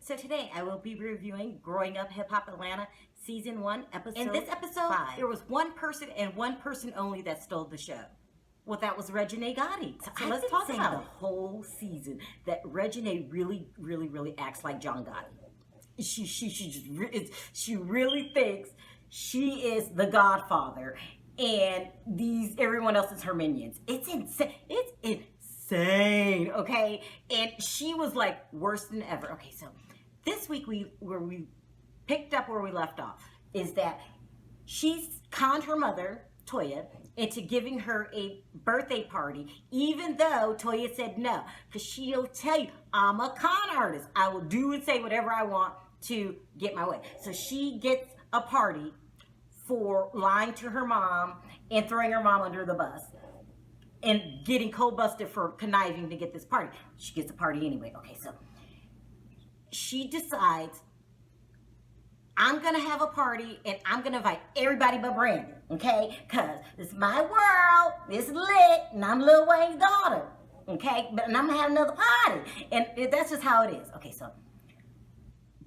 So today I will be reviewing Growing Up Hip Hop Atlanta Season 1, Episode 5. In this episode, there was one person and one person only that stole the show. Well, that was Reginae Gotti. So let's talk about the whole season that Reginae really acts like John Gotti. She really thinks she is the Godfather, and everyone else is her minions. It's insane. It's insane. Okay, and she was like worse than ever. Okay, so this week we picked up where we left off is that she's conned her mother Toya into giving her a birthday party, even though Toya said no, because she'll tell you, I'm a con artist. I will do and say whatever I want to get my way. So she gets a party for lying to her mom and throwing her mom under the bus and getting cold busted for conniving to get this party. She gets a party anyway. Okay, so she decides, I'm going to have a party and I'm going to invite everybody but Brandon, okay? Because it's my world, it's lit, and I'm Lil Wayne's daughter, okay? And I'm going to have another party. And that's just how it is. Okay, so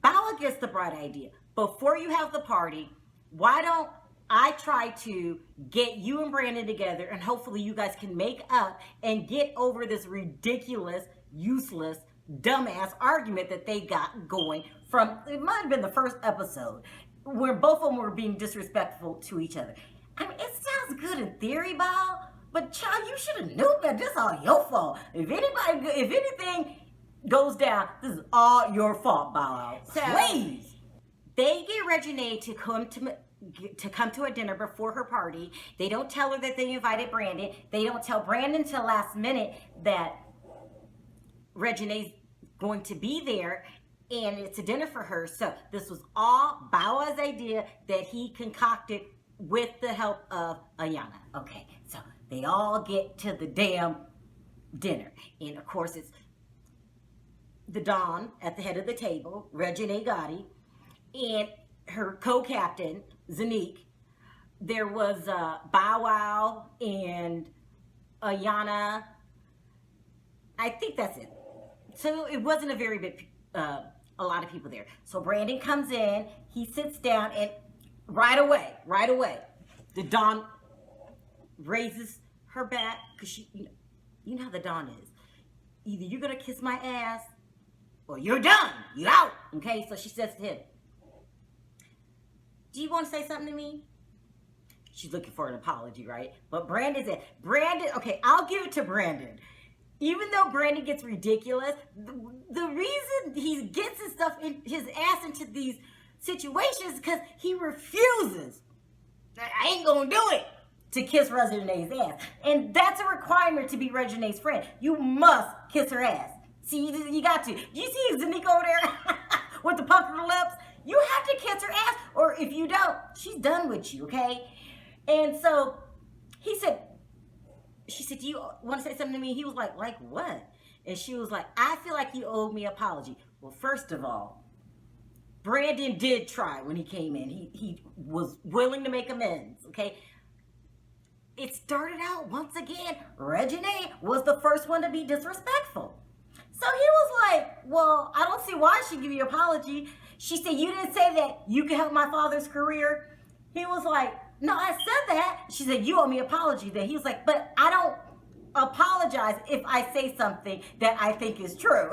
Bow gets the bright idea. Before you have the party, why don't I try to get you and Brandon together and hopefully you guys can make up and get over this ridiculous, useless, dumbass argument that they got going from, it might have been the first episode, where both of them were being disrespectful to each other. I mean, it sounds good in theory, Bow, but child, you should have known that this is all your fault. If anything goes down, this is all your fault, Bow. So, please. They get Reginae to come to a dinner before her party. They don't tell her that they invited Brandon. They don't tell Brandon till last minute that Reginae's going to be there and it's a dinner for her. So this was all Bow Wow's idea that he concocted with the help of Ayana. Okay, so they all get to the damn dinner. And of course it's the Don at the head of the table, Reginae Gotti, and her co-captain, Zonnique. There was Bow Wow and Ayana. I think that's it. So it wasn't a very big, a lot of people there. So Brandon comes in, he sits down, and right away, the Don raises her back, because you know how the Don is. Either you're going to kiss my ass, or you're done, you out, okay? So she says to him, do you want to say something to me? She's looking for an apology, right? But Brandon said, okay, I'll give it to Brandon. Even though Brandon gets ridiculous, the reason he gets his ass into these situations is because he refuses. I ain't gonna do it to kiss Reginae's ass. And that's a requirement to be Reginae's friend. You must kiss her ass. See, you got to. You see Zonnique over there with the puckered lips? You have to kiss her ass, or if you don't, she's done with you, okay? And so she said, do you want to say something to me? He was like what? And she was like, I feel like you owe me an apology. Well, first of all, Brandon did try when he came in. He was willing to make amends, okay? It started out, once again, Reginae was the first one to be disrespectful. So he was like, well, I don't see why she give you an apology. She said, you didn't say that you could help my father's career. He was like, no, I said that. She said, you owe me an apology then. He was like, but I don't apologize if I say something that I think is true.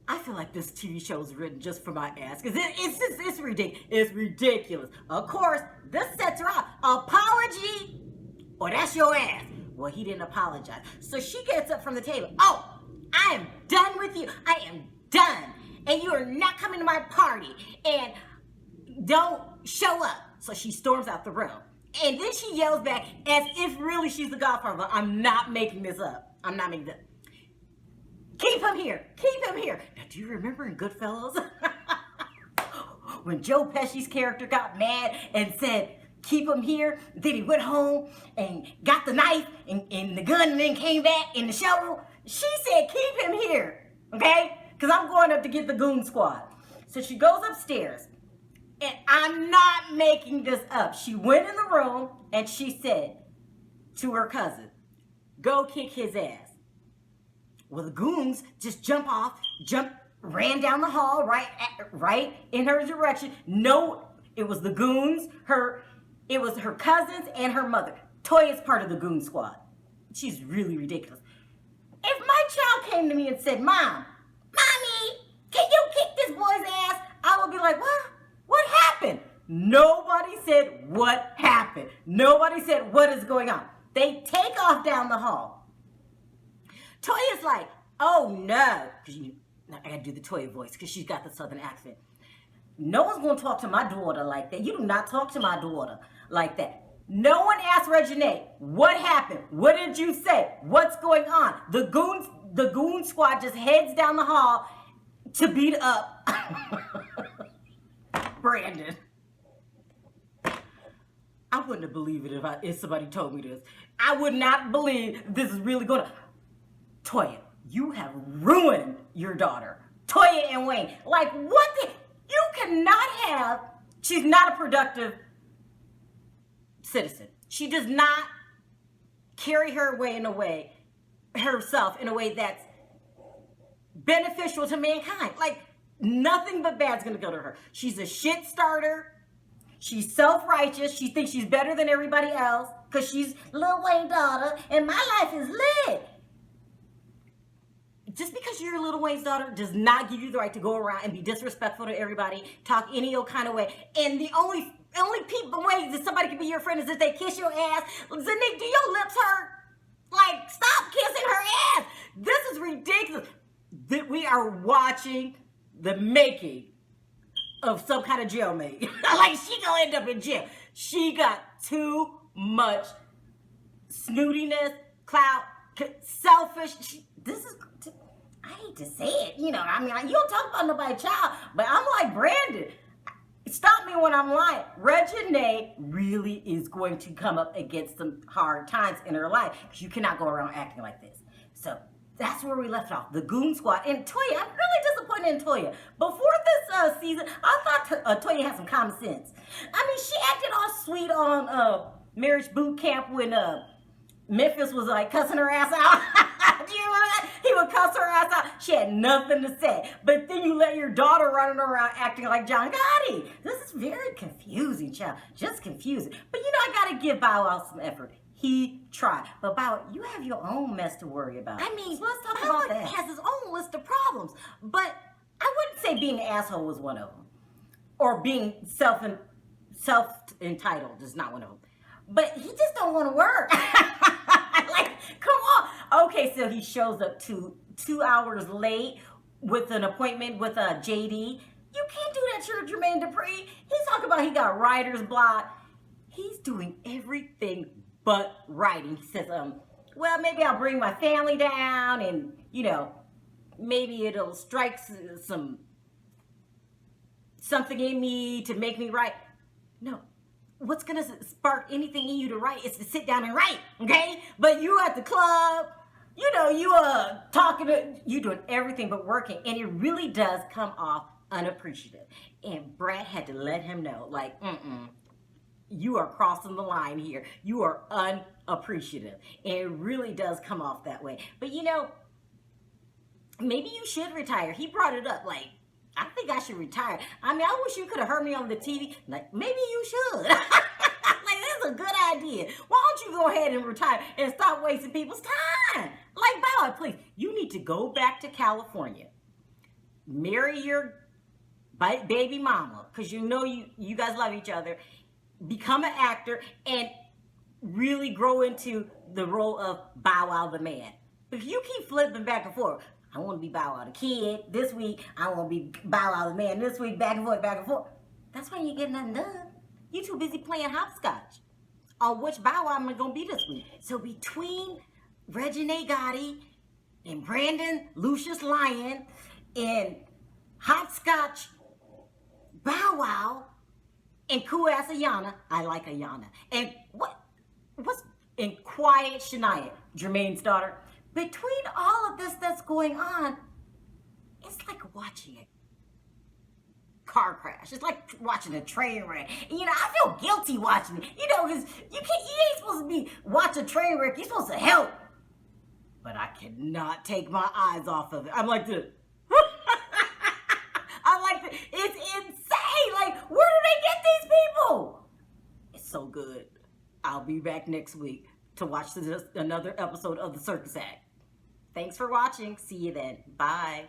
I feel like this TV show is written just for my ass, because it's ridiculous. It's ridiculous. Of course, this sets her up. Apology, or that's your ass. Well, he didn't apologize. So she gets up from the table. Oh, I am done with you. I am done. And you are not coming to my party. And don't show up. So she storms out the room. And then she yells back as if really she's the Godfather. I'm not making this up. I'm not making this up. Keep him here. Keep him here. Now, do you remember in Goodfellas? When Joe Pesci's character got mad and said, keep him here. Then he went home and got the knife and the gun and then came back in the shovel. She said, keep him here. Okay? Because I'm going up to get the goon squad. So she goes upstairs. And I'm not making this up. She went in the room and she said to her cousin, go kick his ass. Well, the goons just ran down the hall right in her direction. No, it was the goons, it was her cousins and her mother. Toya's part of the goon squad. She's really ridiculous. If my child came to me and said, Mom, Mommy, can you kick this boy's ass? I would be like, what? What happened? Nobody said what happened. Nobody said what is going on. They take off down the hall. Toya's like, oh no. I gotta do the Toya voice because she's got the southern accent. No one's gonna talk to my daughter like that. You do not talk to my daughter like that. No one asked Reginae, what happened? What did you say? What's going on? The goon squad just heads down the hall to beat up Brandon. I wouldn't have believed it if somebody told me this. I would not believe this is really going to... Toya, you have ruined your daughter. Toya and Wayne. Like, what the... You cannot have... She's not a productive citizen. She does not carry herself in a way that's beneficial to mankind. Like, nothing but bad's going to go to her. She's a shit starter. She's self-righteous. She thinks she's better than everybody else because she's Lil Wayne's daughter and my life is lit. Just because you're Lil Wayne's daughter does not give you the right to go around and be disrespectful to everybody, talk any old kind of way. And the only way that somebody can be your friend is if they kiss your ass. Zonnique, do your lips hurt? Like, stop kissing her ass. This is ridiculous. That we are watching the making of some kind of jailmate. Like, she gonna end up in jail. She got too much snootiness, clout, selfish. I hate to say it, you know. I mean, you don't talk about nobody's child, but I'm like Brandon. Stop me when I'm lying. Reginae really is going to come up against some hard times in her life because you cannot go around acting like this. So that's where we left off. The Goon Squad. And Toya, I'm really disappointed in Toya. Before this season, I thought Toya had some common sense. I mean, she acted all sweet on Marriage Boot Camp when Memphis was like cussing her ass out. Do you remember that? He would cuss her ass out. She had nothing to say. But then you let your daughter running around acting like John Gotti. This is very confusing, child. Just confusing. But you know, I gotta give Bow Wow some effort. He tried. But Bow Wow, you have your own mess to worry about. I mean, so let's talk about that. He has his own list of problems. But I wouldn't say being an asshole was one of them. Or being self-entitled is not one of them. But he just don't want to work. Like, come on. Okay, so he shows up 2 hours late with an appointment with JD. You can't do that to Jermaine Dupri. He's talking about he got writer's block. He's doing everything but writing. He says, well, maybe I'll bring my family down and, you know, maybe it'll strike something in me to make me write. No. What's going to spark anything in you to write is to sit down and write, okay? But you at the club, you know, you doing everything but working, and it really does come off unappreciative. And Brat had to let him know, like, you are crossing the line here. You are unappreciative. And it really does come off that way. But, you know, maybe you should retire. He brought it up, like, I think I should retire. I mean, I wish you could have heard me on the TV. Like, maybe you should. Like, that's a good idea. Why don't you go ahead and retire and stop wasting people's time? Like, Bow Wow, please. You need to go back to California. Marry your baby mama. Because you know you guys love each other. Become an actor and really grow into the role of Bow Wow the man. But you keep flipping back and forth. I want to be Bow Wow the kid this week. I want to be Bow Wow the man this week. Back and forth, back and forth. That's why you get nothing done. You too busy playing hopscotch on which Bow Wow I'm going to be this week. So between Reginae Gotti and Brandon Lucius Lyon and hopscotch Bow Wow and cool ass Ayana, I like Ayana. And what's in quiet Shania, Jermaine's daughter. Between all of this that's going on, it's like watching a car crash. It's like watching a train wreck. And, you know, I feel guilty watching it. You know, because you ain't supposed to be watching a train wreck. You're supposed to help. but I cannot take my eyes off of it. I'm like this. I'm like this. It's insane. Like, where do they get these people? It's so good. I'll be back next week to watch another episode of The Circus Act. Thanks for watching. See you then. Bye.